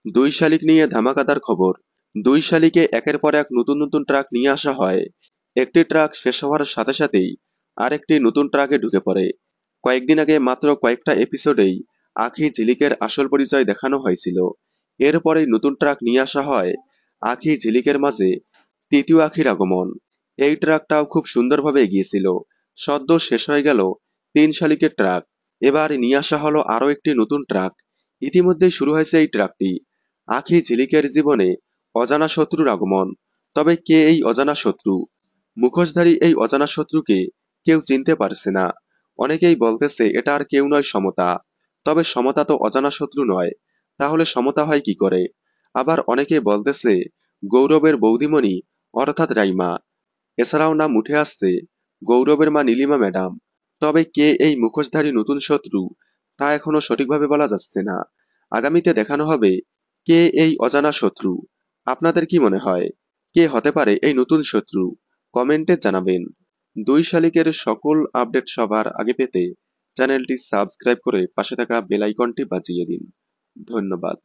দুই শালিক নিয়ে ধামাকাদার খবর। দুই শালিকে একের পর এক নতুন নতুন ট্রাক নিয়ে আসা হয়। একটি ট্রাক শেষ হওয়ার সাথে সাথেই আরেকটি নতুন ট্রাকে ঢুকে পড়ে। কয়েকদিন আগে মাত্র কয়েকটা এপিসোডেই আখি ঝিলিকের আসল পরিচয় দেখানো হয়েছিল। এরপরেই নতুন ট্রাক নিয়ে আসা হয় আখি ঝিলিকের মাঝে তৃতীয় আখির আগমন। এই ট্রাকটাও খুব সুন্দরভাবে এগিয়েছিল। সদ্য শেষ হয়ে গেল তিন শালিকের ট্রাক। এবার নিয়ে আসা হলো আরও একটি নতুন ট্রাক। ইতিমধ্যেই শুরু হয়েছে এই ট্রাকটি। আখি ঝিলিকের জীবনে অজানা শত্রুর আগমন। তবে কে এই অজানা শত্রু? মুখোশধারী এই অজানা শত্রুকে কেউ চিনতে পারছে না। অনেকেই বলতেছে এটা আর কেউ নয়, সমতা। তবে সমতা তো অজানা শত্রু নয়। তাহলে সমতা হয় কি করে? আবার অনেকে বলতেছে গৌরবের বৌদিমণি অর্থাৎ রাইমা। এছাড়াও নাম উঠে আসছে গৌরবের মা নীলিমা ম্যাডাম। তবে কে এই মুখোশধারী নতুন শত্রু তা এখনো সঠিকভাবে বলা যাচ্ছে না। আগামীতে দেখানো হবে কে এই অজানা শত্রু। আপনাদের কি মনে হয় কে হতে পারে এই নতুন শত্রু? কমেন্টে জানাবেন। দুই শালিকের সকল আপডেট সবার আগে পেতে চ্যানেলটি সাবস্ক্রাইব করে পাশে থাকা বেল আইকনটি বাজিয়ে দিন। ধন্যবাদ।